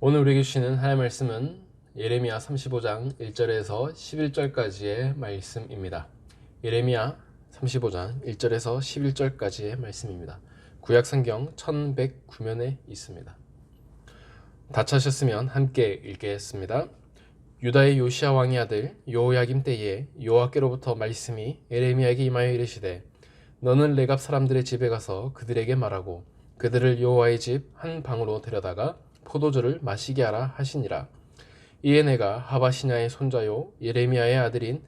오늘 우리에게 주시는 하나님의 말씀은 예레미야 35장 1절에서 11절까지의 말씀입니다. 예레미야 35장 1절에서 11절까지의 말씀입니다. 구약성경 1109면에 있습니다. 다 찾으셨으면 함께 읽겠습니다. 유다의 요시야 왕의 아들 여호야김 때에 여호와께로부터 말씀이 예레미야에게 임하여 이르시되 너는 레갑 사람들의 집에 가서 그들에게 말하고 그들을 여호와의 집 한 방으로 데려다가 포도주를 마시게 하라 하시니라. 이에 내가 하바시냐의 손자요 예레미야의 아들인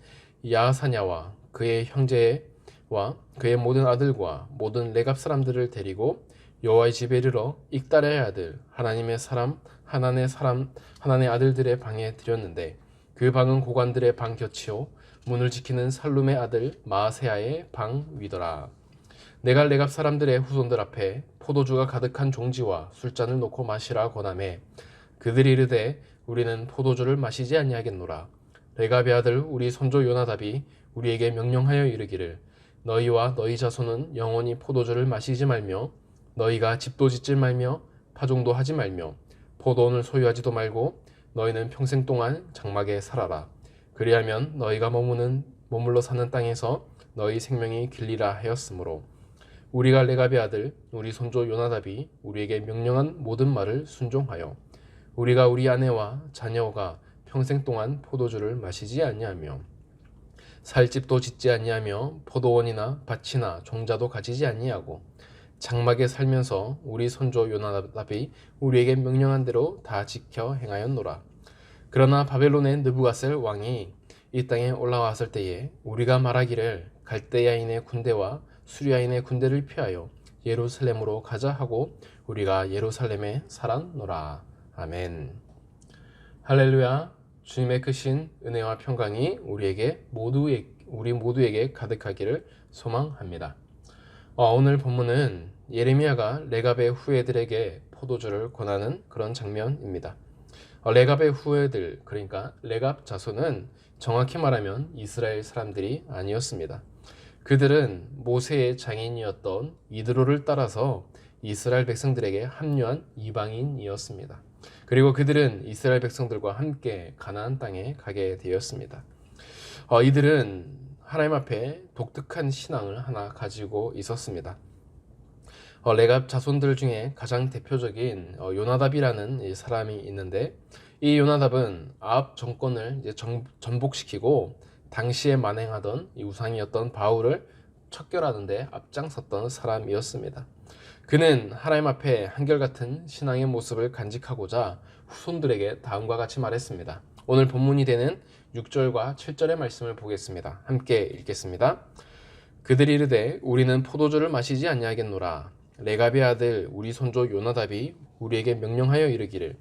야사냐와 그의 형제와 그의 모든 아들과 모든 레갑 사람들을 데리고 여호와의 집에 이르러 익달의 아들 하나님의 아들들의 방에 들였는데 그 방은 고관들의 방 곁이요 문을 지키는 살룸의 아들 마아세야의 방 위더라. 내가 레갑 사람들의 후손들 앞에 포도주가 가득한 종지와 술잔을 놓고 마시라 권하매 그들이 이르되 우리는 포도주를 마시지 아니하겠노라. 레갑의 아들 우리 손조 요나답이 우리에게 명령하여 이르기를 너희와 너희 자손은 영원히 포도주를 마시지 말며 너희가 집도 짓지 말며 파종도 하지 말며 포도원을 소유하지도 말고 너희는 평생 동안 장막에 살아라. 그리하면 너희가 머물러 사는 땅에서 너희 생명이 길리라 하였으므로 우리가 레갑의 아들 우리 손조 요나답이 우리에게 명령한 모든 말을 순종하여 우리가 우리 아내와 자녀가 평생 동안 포도주를 마시지 아니하며 살 집도 짓지 아니하며 포도원이나 밭이나 종자도 가지지 아니하고 장막에 살면서 우리 손조 요나답이 우리에게 명령한 대로 다 지켜 행하였노라. 그러나 바벨론의 느부갓셀 왕이 이 땅에 올라왔을 때에 우리가 말하기를 갈대야인의 군대와 수리아인의 군대를 피하여 예루살렘으로 가자 하고 우리가 예루살렘에 살았노라. 아멘. 할렐루야. 주님의 크신 은혜와 평강이 우리 모두에게 가득하기를 소망합니다. 오늘 본문은 예레미야가 레갑의 후예들에게 포도주를 권하는 그런 장면입니다. 레갑의 후예들, 그러니까 레갑 자손은 정확히 말하면 이스라엘 사람들이 아니었습니다. 그들은 모세의 장인이었던 이드로를 따라서 이스라엘 백성들에게 합류한 이방인이었습니다. 그리고 그들은 이스라엘 백성들과 함께 가나안 땅에 가게 되었습니다. 이들은 하나님 앞에 독특한 신앙을 하나 가지고 있었습니다. 레갑 자손들 중에 가장 대표적인 요나답이라는 사람이 있는데 이 요나답은 아합 정권을 전복시키고 당시에 만행하던 이 우상이었던 바울을 척결하는 데 앞장섰던 사람이었습니다. 그는 하나님 앞에 한결같은 신앙의 모습을 간직하고자 후손들에게 다음과 같이 말했습니다. 오늘 본문이 되는 6절과 7절의 말씀을 보겠습니다. 함께 읽겠습니다. 그들이 이르되 우리는 포도주를 마시지 아니하겠노라. 레갑의 아들 우리 손조 요나답이 우리에게 명령하여 이르기를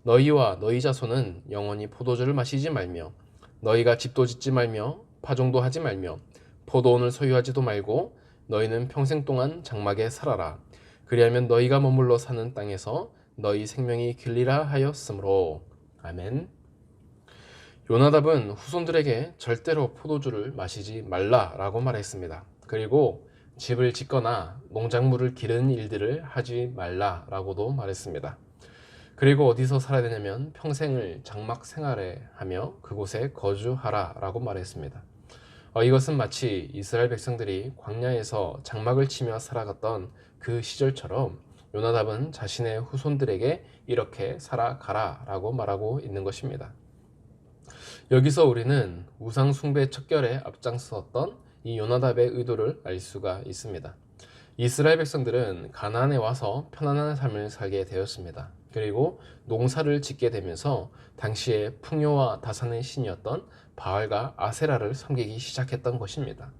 너희와 너희 자손은 영원히 포도주를 마시지 말며 너희가 집도 짓지 말며 파종도 하지 말며 포도원을 소유하지도 말고 너희는 평생 동안 장막에 살아라. 그리하면 너희가 머물러 사는 땅에서 너희 생명이 길리라 하였으므로. 아멘. 요나답은 후손들에게 절대로 포도주를 마시지 말라라고 말했습니다. 그리고 집을 짓거나 농작물을 기르는 일들을 하지 말라라고도 말했습니다. 그리고 어디서 살아야 되냐면 평생을 장막 생활에 하며 그곳에 거주하라 라고 말했습니다. 이것은 마치 이스라엘 백성들이 광야에서 장막을 치며 살아갔던 그 시절처럼 요나답은 자신의 후손들에게 이렇게 살아가라 라고 말하고 있는 것입니다. 여기서 우리는 우상 숭배 척결에 앞장섰던 이 요나답의 의도를 알 수가 있습니다. 이스라엘 백성들은 가나안에 와서 편안한 삶을 살게 되었습니다. 그리고 농사를 짓게 되면서 당시에 풍요와 다산의 신이었던 바알과 아세라를 섬기기 시작했던 것입니다.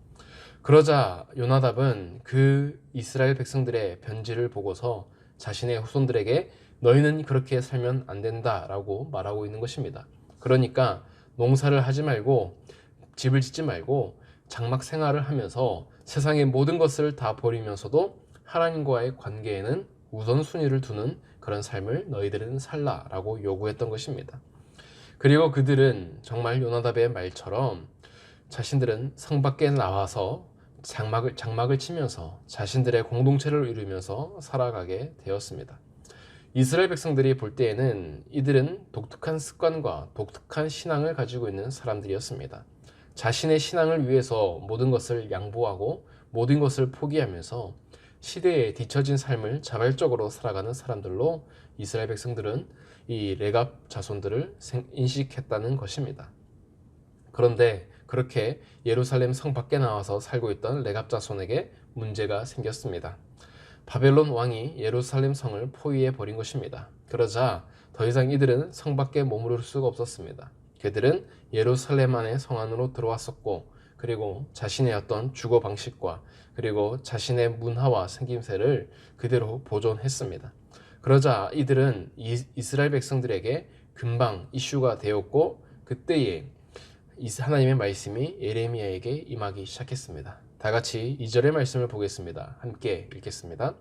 그러자 요나답은 그 이스라엘 백성들의 변질을 보고서 자신의 후손들에게 너희는 그렇게 살면 안 된다라고 말하고 있는 것입니다. 그러니까 농사를 하지 말고 집을 짓지 말고 장막 생활을 하면서 세상의 모든 것을 다 버리면서도 하나님과의 관계에는 우선순위를 두는 그런 삶을 너희들은 살라라고 요구했던 것입니다. 그리고 그들은 정말 요나답의 말처럼 자신들은 성 밖에 나와서 장막을 치면서 자신들의 공동체를 이루면서 살아가게 되었습니다. 이스라엘 백성들이 볼 때에는 이들은 독특한 습관과 독특한 신앙을 가지고 있는 사람들이었습니다. 자신의 신앙을 위해서 모든 것을 양보하고 모든 것을 포기하면서 시대에 뒤처진 삶을 자발적으로 살아가는 사람들로 이스라엘 백성들은 이 레갑 자손들을 인식했다는 것입니다. 그런데 그렇게 예루살렘 성 밖에 나와서 살고 있던 레갑 자손에게 문제가 생겼습니다. 바벨론 왕이 예루살렘 성을 포위해 버린 것입니다. 그러자 더 이상 이들은 성 밖에 머무를 수가 없었습니다. 그들은 예루살렘 안의 성 안으로 들어왔었고, 그리고 자신의 어떤 주거 방식과 그리고 자신의 문화와 생김새를 그대로 보존했습니다. 그러자 이들은 이스라엘 백성들에게 금방 이슈가 되었고, 그때에 하나님의 말씀이 예레미야에게 임하기 시작했습니다. 다 같이 2절의 말씀을 보겠습니다. 함께 읽겠습니다.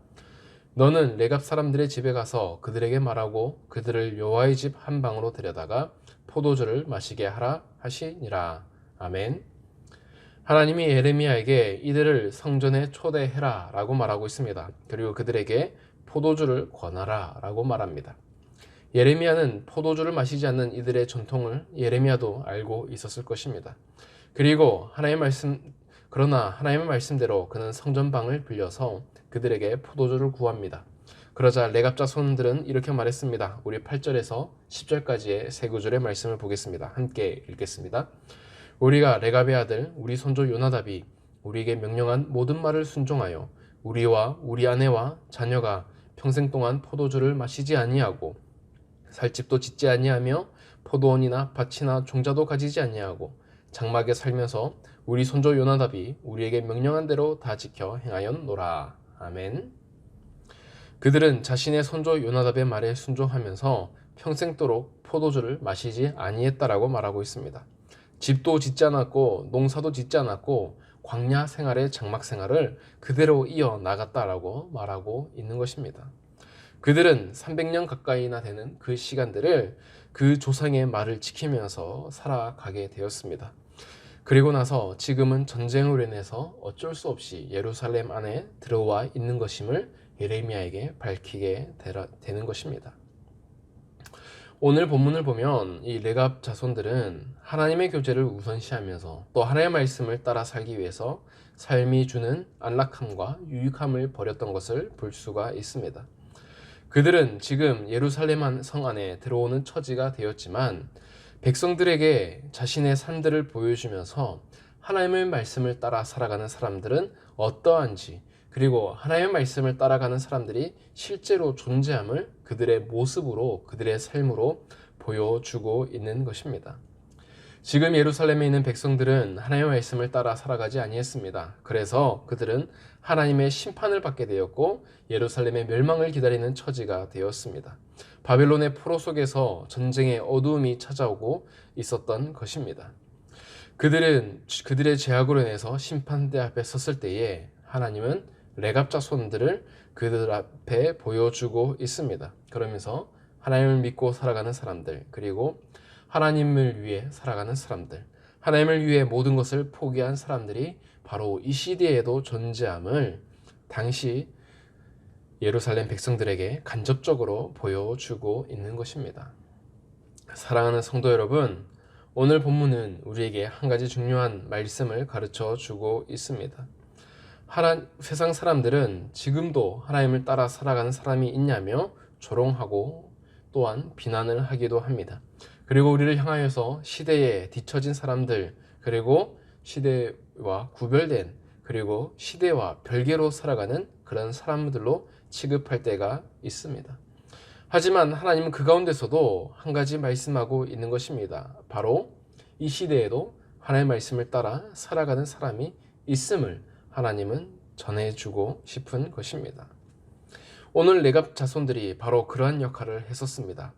너는 레갑 사람들의 집에 가서 그들에게 말하고 그들을 여호와의 집 한 방으로 데려다가 포도주를 마시게 하라 하시니라. 아멘. 하나님이 예레미야에게 이들을 성전에 초대해라 라고 말하고 있습니다. 그리고 그들에게 포도주를 권하라 라고 말합니다. 예레미야는 포도주를 마시지 않는 이들의 전통을 예레미야도 알고 있었을 것입니다. 그리고 그러나 하나님의 말씀대로 그는 성전방을 빌려서 그들에게 포도주를 구합니다. 그러자 레갑 자손들은 이렇게 말했습니다. 우리 8절에서 10절까지의 세 구절의 말씀을 보겠습니다. 함께 읽겠습니다. 우리가 레갑의 아들 우리 손주 요나답이 우리에게 명령한 모든 말을 순종하여 우리와 우리 아내와 자녀가 평생 동안 포도주를 마시지 아니하고 살집도 짓지 아니하며 포도원이나 밭이나 종자도 가지지 아니하고 장막에 살면서 우리 손주 요나답이 우리에게 명령한 대로 다 지켜 행하였노라. 아멘. 그들은 자신의 손주 요나답의 말에 순종하면서 평생도록 포도주를 마시지 아니했다라고 말하고 있습니다. 집도 짓지 않았고 농사도 짓지 않았고 광야 생활의 장막 생활을 그대로 이어 나갔다라고 말하고 있는 것입니다. 그들은 300년 가까이나 되는 그 시간들을 그 조상의 말을 지키면서 살아가게 되었습니다. 그리고 나서 지금은 전쟁으로 인해서 어쩔 수 없이 예루살렘 안에 들어와 있는 것임을 예레미야에게 밝히게 되는 것입니다. 오늘 본문을 보면 이 레갑 자손들은 하나님의 교제를 우선시하면서 또 하나님의 말씀을 따라 살기 위해서 삶이 주는 안락함과 유익함을 버렸던 것을 볼 수가 있습니다. 그들은 지금 예루살렘 성 안에 들어오는 처지가 되었지만 백성들에게 자신의 삶들을 보여주면서 하나님의 말씀을 따라 살아가는 사람들은 어떠한지, 그리고 하나님의 말씀을 따라가는 사람들이 실제로 존재함을 그들의 모습으로, 그들의 삶으로 보여주고 있는 것입니다. 지금 예루살렘에 있는 백성들은 하나님의 말씀을 따라 살아가지 아니했습니다. 그래서 그들은 하나님의 심판을 받게 되었고 예루살렘의 멸망을 기다리는 처지가 되었습니다. 바벨론의 포로 속에서 전쟁의 어두움이 찾아오고 있었던 것입니다. 그들은 그들의 죄악으로 인해서 심판대 앞에 섰을 때에 하나님은 레갑 자손들을 그들 앞에 보여주고 있습니다. 그러면서 하나님을 믿고 살아가는 사람들, 그리고 하나님을 위해 살아가는 사람들, 하나님을 위해 모든 것을 포기한 사람들이 바로 이 시대에도 존재함을 당시 예루살렘 백성들에게 간접적으로 보여주고 있는 것입니다. 사랑하는 성도 여러분, 오늘 본문은 우리에게 한 가지 중요한 말씀을 가르쳐 주고 있습니다. 세상 사람들은 지금도 하나님을 따라 살아가는 사람이 있냐며 조롱하고 또한 비난을 하기도 합니다. 그리고 우리를 향하여서 시대에 뒤처진 사람들, 그리고 시대와 구별된, 그리고 시대와 별개로 살아가는 그런 사람들로 취급할 때가 있습니다. 하지만 하나님은 그 가운데서도 한 가지 말씀하고 있는 것입니다. 바로 이 시대에도 하나님의 말씀을 따라 살아가는 사람이 있음을 하나님은 전해주고 싶은 것입니다. 오늘 레갑 자손들이 바로 그러한 역할을 했었습니다.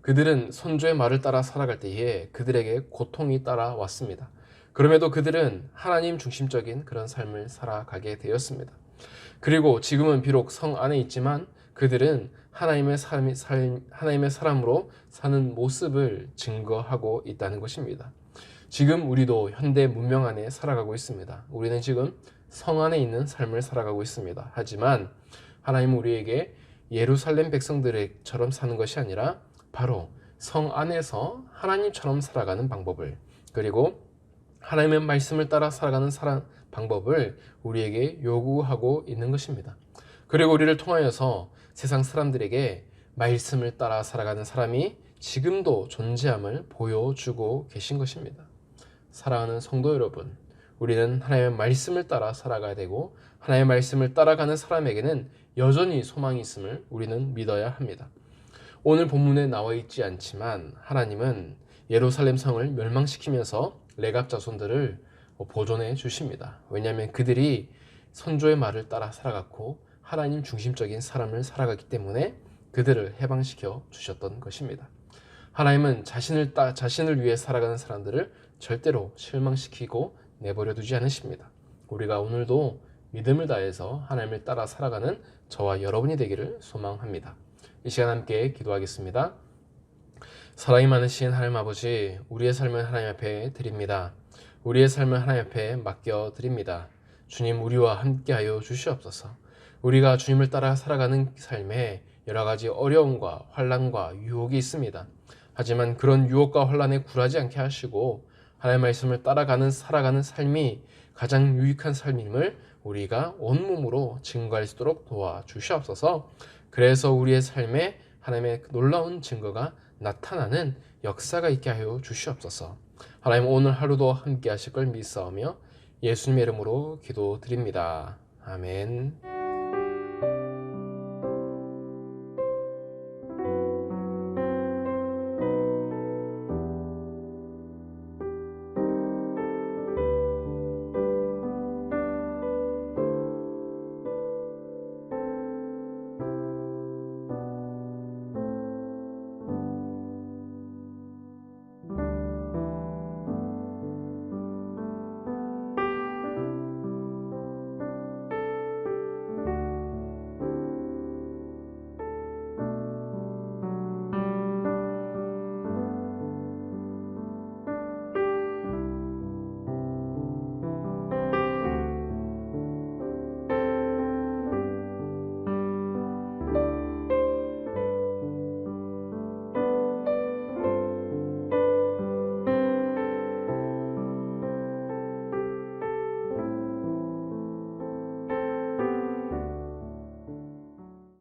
그들은 손주의 말을 따라 살아갈 때에 그들에게 고통이 따라왔습니다. 그럼에도 그들은 하나님 중심적인 그런 삶을 살아가게 되었습니다. 그리고 지금은 비록 성 안에 있지만 그들은 하나님의 사람으로 사는 모습을 증거하고 있다는 것입니다. 지금 우리도 현대 문명 안에 살아가고 있습니다. 우리는 지금 성 안에 있는 삶을 살아가고 있습니다. 하지만 하나님은 우리에게 예루살렘 백성들처럼 사는 것이 아니라 바로 성 안에서 하나님처럼 살아가는 방법을, 그리고 하나님의 말씀을 따라 살아가는 방법을 우리에게 요구하고 있는 것입니다. 그리고 우리를 통하여서 세상 사람들에게 말씀을 따라 살아가는 사람이 지금도 존재함을 보여주고 계신 것입니다. 사랑하는 성도 여러분, 우리는 하나님의 말씀을 따라 살아가야 되고 하나님의 말씀을 따라가는 사람에게는 여전히 소망이 있음을 우리는 믿어야 합니다. 오늘 본문에 나와 있지 않지만 하나님은 예루살렘 성을 멸망시키면서 레갑 자손들을 보존해 주십니다. 왜냐하면 그들이 선조의 말을 따라 살아갔고 하나님 중심적인 삶을 살아가기 때문에 그들을 해방시켜 주셨던 것입니다. 하나님은 자신을 위해 살아가는 사람들을 절대로 실망시키고 내버려 두지 않으십니다. 우리가 오늘도 믿음을 다해서 하나님을 따라 살아가는 저와 여러분이 되기를 소망합니다. 이 시간 함께 기도하겠습니다. 사랑이 많으신 하나님 아버지, 우리의 삶을 하나님 앞에 드립니다. 우리의 삶을 하나님 앞에 맡겨 드립니다. 주님, 우리와 함께하여 주시옵소서. 우리가 주님을 따라 살아가는 삶에 여러 가지 어려움과 환난과 유혹이 있습니다. 하지만 그런 유혹과 환난에 굴하지 않게 하시고 하나님의 말씀을 살아가는 삶이 가장 유익한 삶임을 우리가 온몸으로 증거할 수 있도록 도와주시옵소서. 그래서 우리의 삶에 하나님의 놀라운 증거가 나타나는 역사가 있게 하여 주시옵소서. 하나님, 오늘 하루도 함께 하실 걸 믿사오며 예수님의 이름으로 기도드립니다. 아멘.